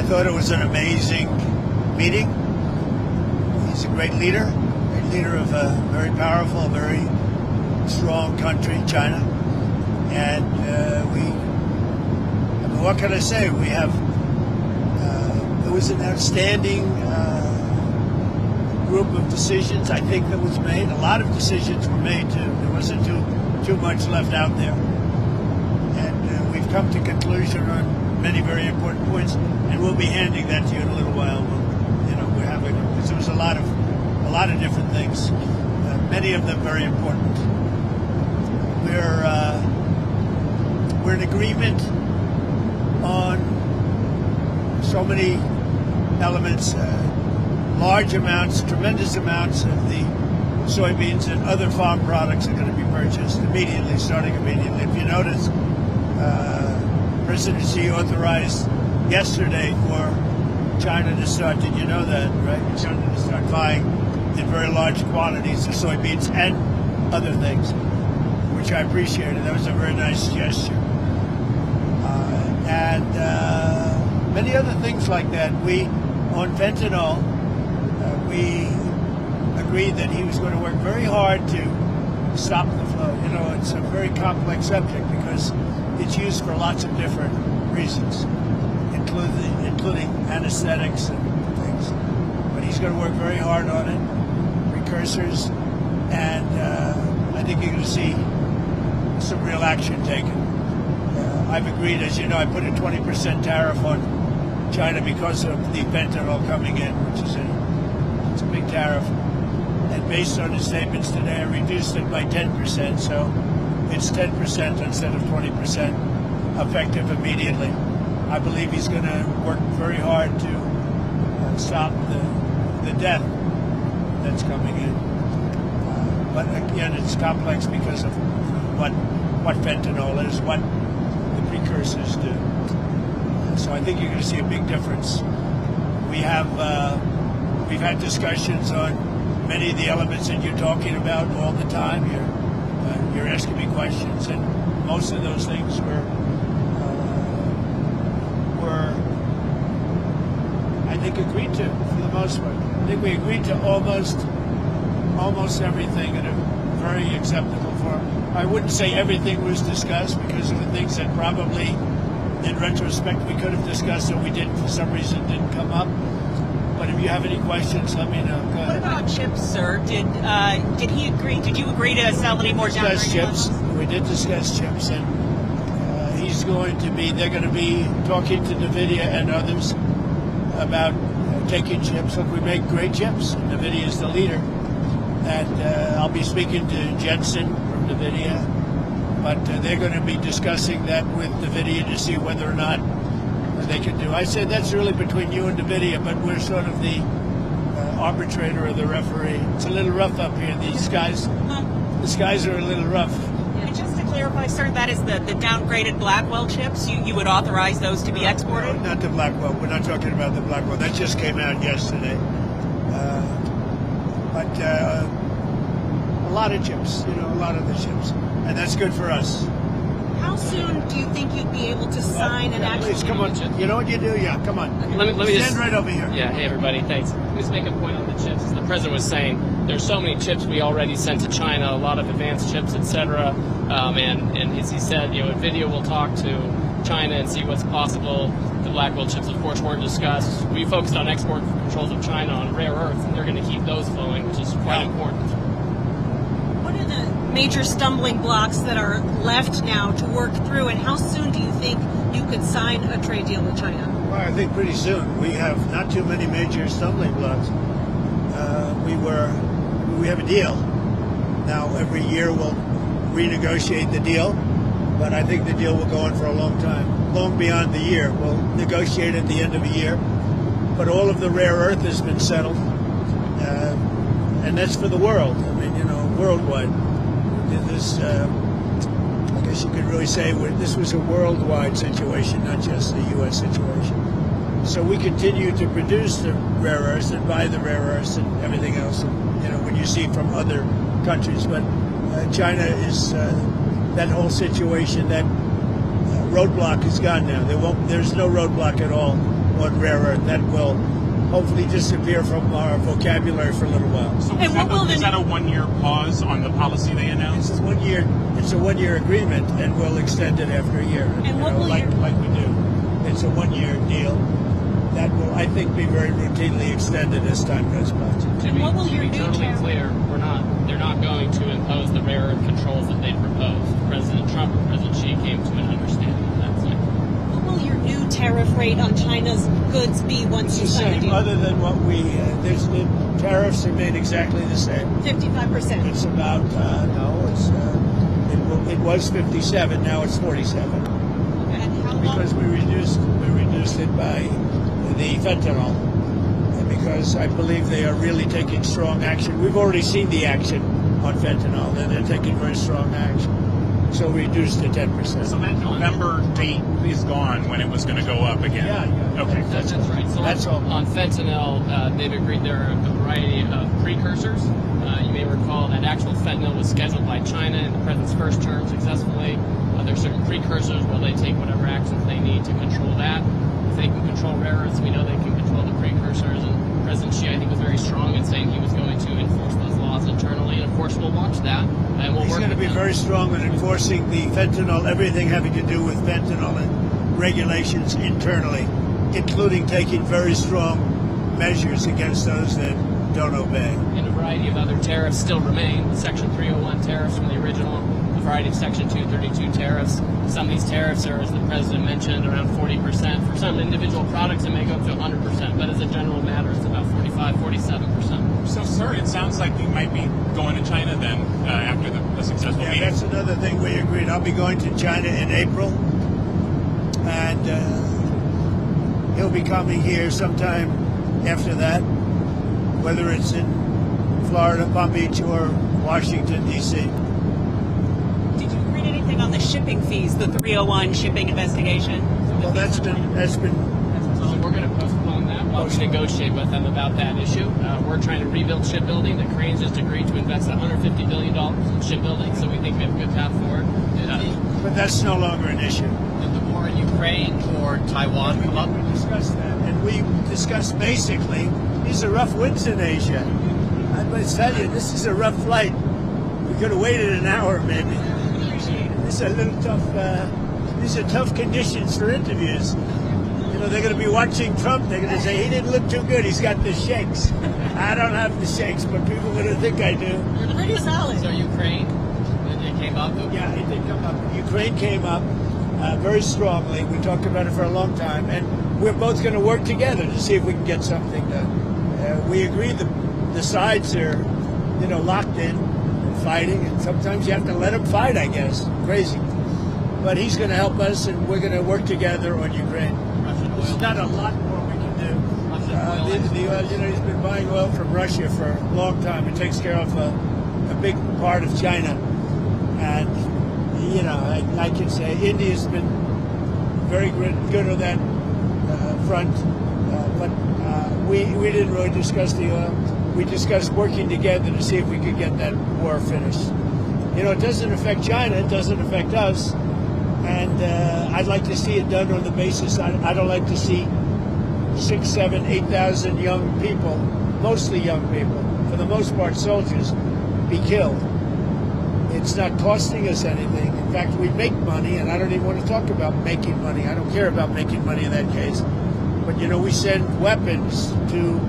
thought it was an amazing meeting. He's a great leader of a very powerful, very strong country, China. And what can I say? We have, it was an outstanding group of decisions, I think, that was made. A lot of decisions were made, too. There wasn't too much left out there. And we've come to conclusion on many very important points, and we'll be handing that to you in a little while. We're having, because there was a lot of different things, many of them very important. We're in agreement on so many elements, large amounts, tremendous amounts of the soybeans and other farm products are going to be purchased immediately, starting immediately. If you notice, President Xi authorized yesterday for China to start, did you know that, right? China to start buying in very large quantities of soybeans and other things, which I appreciated. That was a very nice gesture. And many other things like that. On fentanyl, we agreed that he was going to work very hard to stop the flow. It's a very complex subject because it's used for lots of different reasons, including anesthetics and things. But he's going to work very hard on it, precursors, and I think you're going to see some real action taken. I've agreed, as you know, I put a 20% tariff on China because of the fentanyl coming in, which is it's a big tariff. And based on his statements today, I reduced it by 10%, so it's 10% instead of 20% effective immediately. I believe he's going to work very hard to stop the death that's coming in. But again, it's complex because of what fentanyl is, what the precursors do. So I think you're going to see a big difference. We've had discussions on many of the elements that you're talking about all the time. You're asking me questions, and most of those things were I think agreed to for the most part. I think we agreed to almost everything in a very acceptable form. I wouldn't say everything was discussed because there were things that probably, in retrospect, we could have discussed and we didn't, for some reason, didn't come up. But if you have any questions, let me know. Go ahead. What about chips, sir? Did he agree? Did you agree to sell any more down chips? We did discuss chips, and they're going to be talking to NVIDIA and others about taking chips. Look, we make great chips. NVIDIA is the leader. And I'll be speaking to Jensen from NVIDIA, but they're going to be discussing that with NVIDIA to see whether or not they can do. I said that's really between you and NVIDIA, but we're sort of the arbitrator or the referee. It's a little rough up here. The skies are a little rough. And just to clarify, sir, that is the downgraded Blackwell chips. You would authorize those to be exported? No, not the Blackwell. We're not talking about the Blackwell. That just came out yesterday. But a lot of chips, a lot of the chips, and that's good for us. How soon do you think you'd be able to sign an actual? Please, come on. You know what you do? Yeah, come on. Let me stand right over here. Yeah, hey everybody, thanks. Let me just make a point on the chips. As the president was saying, there's so many chips we already sent to China, a lot of advanced chips, etc. And as he said, NVIDIA will talk to China and see what's possible. The Blackwell chips, of course, weren't discussed. We focused on export controls of China on rare earths, and they're going to keep those flowing, which is quite important. What are the major stumbling blocks that are left now to work through, and how soon do you think you could sign a trade deal with China? Well, I think pretty soon. We have not too many major stumbling blocks. We have a deal. Now, every year we'll renegotiate the deal, but I think the deal will go on for a long time, long beyond the year. We'll negotiate at the end of a year, but all of the rare earth has been settled, and that's for the world. I mean, worldwide. This, I guess you could really say this was a worldwide situation, not just a U.S. situation. So we continue to produce the rare earths and buy the rare earths and everything else, when you see from other countries. But China is, that whole situation, that roadblock is gone now. There's no roadblock at all on rare earth. That will hopefully disappear from our vocabulary for a little while. So is that a 1-year pause on the policy they announced? It's a 1-year agreement, and we'll extend it after a year. And what will like we do. It's a 1-year deal that will, I think, be very routinely extended as time goes by. And what will To your be new totally tariff? clear, they're not going to impose the rare earth controls that they proposed. President Trump and President Xi came to an understanding of that. What will your new tariff rate on China's goods be once you It's the sign the same, deal? other than what the tariffs remain exactly the same. 55%. It's about it was 57, now it's 47 And how long? because we reduced it by the fentanyl, because I believe they are really taking strong action. We've already seen the action on fentanyl, and they're taking very strong action. So we reduced to 10%. So that November date is gone when it was going to go up again. Yeah. Okay. That's right. So That's all. On fentanyl, they've agreed there are a variety of precursors. You may recall that actual fentanyl was scheduled by China in the president's first term successfully. There are certain precursors where they take whatever actions they need to control that. If they can control rare earths, we know they can control the precursors. And President Xi, I think, was very strong in saying he was going to enforce those laws internally. And of course, we'll watch that. And we'll He's work going to with be them. very strong in enforcing the fentanyl, everything having to do with fentanyl and regulations internally, including taking very strong measures against those that don't obey. And a variety of other tariffs still remain. The Section 301 tariffs from the original, a variety of Section 232 tariffs. Some of these tariffs are, as the president mentioned, around 40%. For some individual products, it may go up to 100%, but as a general matter, it's about 45, 47%. So, sir, it sounds like you might be going to China then after the successful Yeah, meeting. that's another thing we agreed. I'll be going to China in April, and he'll be coming here sometime after that, whether it's in Florida, Palm Beach, or Washington, D.C. Did you read anything on the shipping fees, the 301 shipping investigation? Well, that's been So we're going to postpone that while we negotiate with them about that issue. We're trying to rebuild shipbuilding. The Koreans just agreed to invest $150 billion in shipbuilding, so we think we have a good path forward. but that's no longer an issue. Did the war in Ukraine or Taiwan come up? We discussed that, and we discussed basically these are rough winds in Asia. I must tell you, this is a rough flight. We could have waited an hour, maybe. This is a little tough. These are tough conditions for interviews. You know, they're going to be watching Trump. They're going to say he didn't look too good. He's got the shakes. I don't have the shakes, but people are going to think I do. You're pretty solid. So Ukraine, it came up. Yeah, it did come up. Ukraine came up very strongly. We talked about it for a long time, and we're both going to work together to see if we can get something done. We agreed the sides are, locked in and fighting, and sometimes you have to let them fight, I guess. Crazy. But he's going to help us, and we're going to work together on Ukraine. There's not a lot more we can do. The oil, he's been buying oil from Russia for a long time. It takes care of a big part of China. And, I can say India's been very good on that front. But we didn't really discuss the oil. We discussed working together to see if we could get that war finished. It doesn't affect China. It doesn't affect us. And I'd like to see it done on the basis. I don't like to see 6, 7, 8,000 young people, mostly young people, for the most part soldiers, be killed. It's not costing us anything. In fact, we make money, and I don't even want to talk about making money. I don't care about making money in that case. But, we send weapons to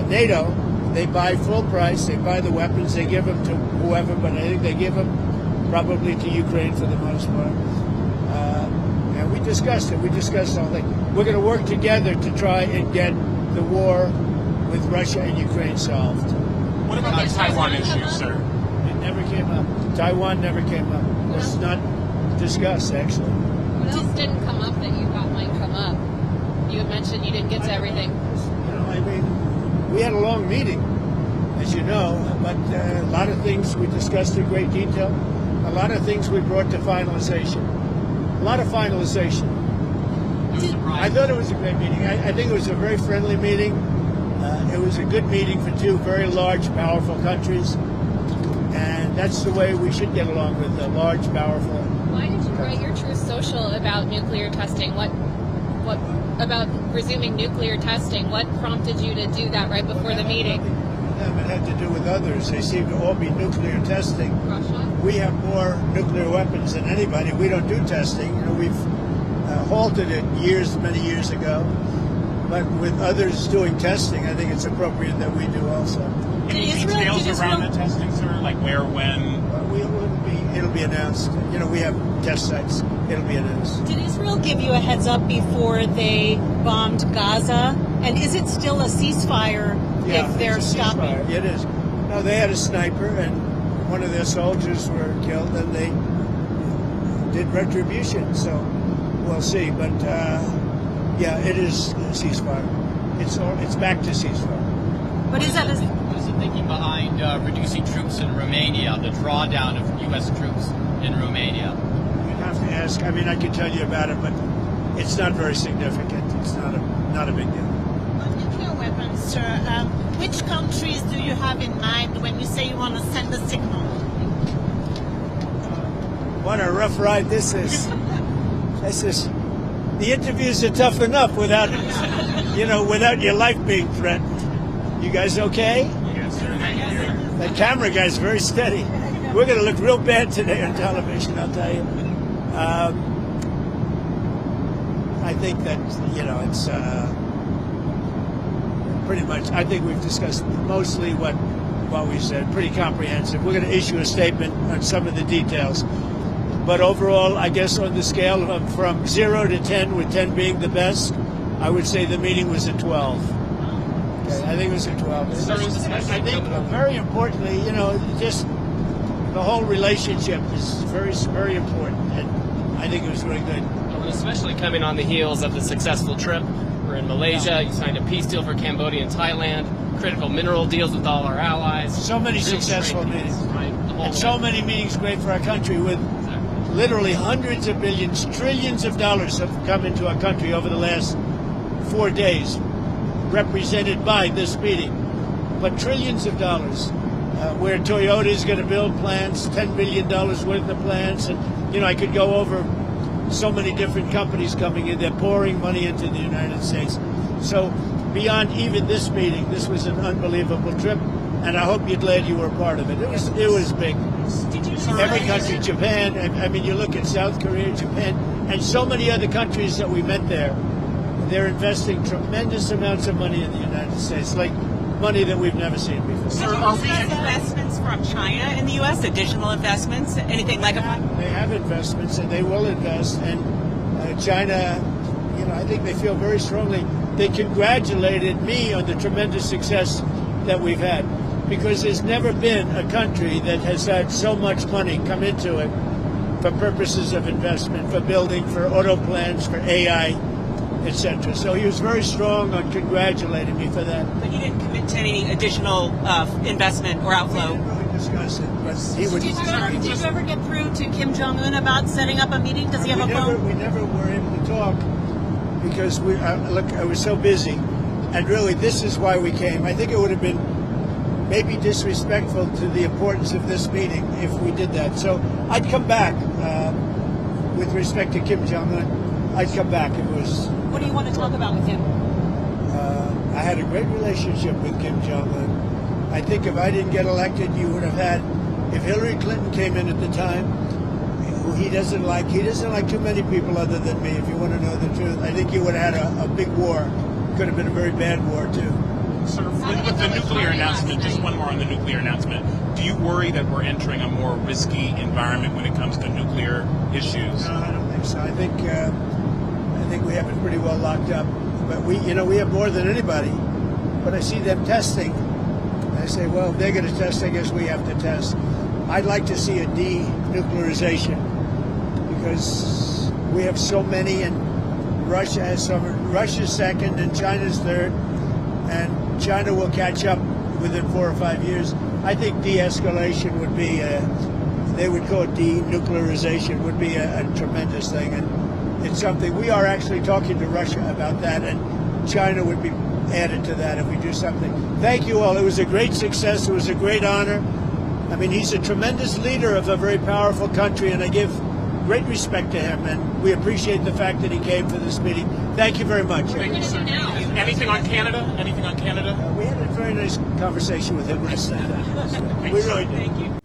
NATO. They buy full price. They buy the weapons. They give them to whoever, but I think they give them probably to Ukraine for the most part. And we discussed it. We discussed all that. We're going to work together to try and get the war with Russia and Ukraine solved. What about the Taiwan issue, sir? It never came up. Taiwan never came up. It was not discussed, actually. What else didn't come up that you thought might come up? You had mentioned you didn't get to everything. We had a long meeting, as you know, but a lot of things we discussed in great detail. A lot of things we brought to finalization. A lot of finalization. I thought it was a great meeting. I think it was a very friendly meeting. It was a good meeting for two very large, powerful countries. And that's the way we should get along with large, powerful. Why did you write your Truth Social about nuclear testing? What What about resuming nuclear testing? What prompted you to do that right before the meeting? It had to do with others. They seem to all be nuclear testing. Russia? We have more nuclear weapons than anybody. We don't do testing. We've halted it many years ago. But with others doing testing, I think it's appropriate that we do also. Any details around the testing, sir? Like where, when? It'll be announced. We have test sites. It'll be announced. Did Israel give you a heads up before they bombed Gaza? And is it still a ceasefire if they're stopping? Ceasefire. It is. No, they had a sniper, and one of their soldiers were killed, and they did retribution. So we'll see. But it is a ceasefire. It's back to ceasefire. But is that What is the thinking behind reducing troops in Romania, the drawdown of U.S. troops in Romania? You'd have to ask. I mean, I could tell you about it, but it's not very significant. It's not a big deal. On nuclear weapons, sir, which countries do you have in mind when you say you want to send a signal? What a rough ride this is. The interviews are tough enough without your life being threatened. You guys okay? Yes, sir. Thank you. That camera guy's very steady. We're going to look real bad today on television, I'll tell you. I think that, it's pretty much, I think we've discussed mostly what we said, pretty comprehensive. We're going to issue a statement on some of the details. But overall, I guess on the scale of from 0 to 10, with 10 being the best, I would say the meeting was a 12. Okay, I think it was a 12. I think very importantly, just the whole relationship is very, very important. And I think it was really good. Especially coming on the heels of the successful trip. We're in Malaysia. You signed a peace deal for Cambodia and Thailand. Critical mineral deals with all our allies. So many successful meetings. Right? And so many meetings great for our country with literally hundreds of billions, trillions of dollars have come into our country over the last 4 days, represented by this meeting. But trillions of dollars, where Toyota is going to build plants, $10 billion worth of plants. And, I could go over so many different companies coming in. They're pouring money into the United States. So beyond even this meeting, this was an unbelievable trip. And I hope you're glad you were a part of it. It was big. Every country, Japan, I mean, you look at South Korea, Japan, and so many other countries that we met there, they're investing tremendous amounts of money in the United States, like money that we've never seen before. Sir, are we investments from China in the U.S., additional investments, anything like a... They have investments, and they will invest, and China, I think they feel very strongly. They congratulated me on the tremendous success that we've had, because there's never been a country that has had so much money come into it for purposes of investment, for building, for auto plants, for AI, etc. So he was very strong on congratulating me for that. But you didn't commit to any additional investment or outflow? We didn't really discuss it, but he would... Did you ever get through to Kim Jong Un about setting up a meeting? Does he have a phone? We never were able to talk because I was so busy. And really, this is why we came. I think it would have been maybe disrespectful to the importance of this meeting if we did that. So I'd come back with respect to Kim Jong Un. I'd come back if it was... What do you want to talk about with him? I had a great relationship with Kim Jong Un. I think if I didn't get elected, you would have had... If Hillary Clinton came in at the time, who he doesn't like too many people other than me, if you want to know the truth. I think you would have had a big war. Could have been a very bad war, too. Sir, with the nuclear announcement, just one more on the nuclear announcement, do you worry that we're entering a more risky environment when it comes to nuclear issues? No, I don't think so. I think we have it pretty well locked up. But we have more than anybody. But I see them testing. I say, well, if they're going to test, I guess we have to test. I'd like to see a denuclearization because we have so many, and Russia has some. Russia's second, and China's third, and China will catch up within 4 or 5 years. I think de-escalation would be, they would call it denuclearization, would be a tremendous thing. And it's something, we are actually talking to Russia about that, and China would be added to that if we do something. Thank you all. It was a great success. It was a great honor. I mean, he's a tremendous leader of a very powerful country, and I give great respect to him, and we appreciate the fact that he came for this meeting. Thank you very much. Thank you, sir. Anything on Canada? Anything on Canada? We had a very nice conversation with him last night. We really did. Thank you.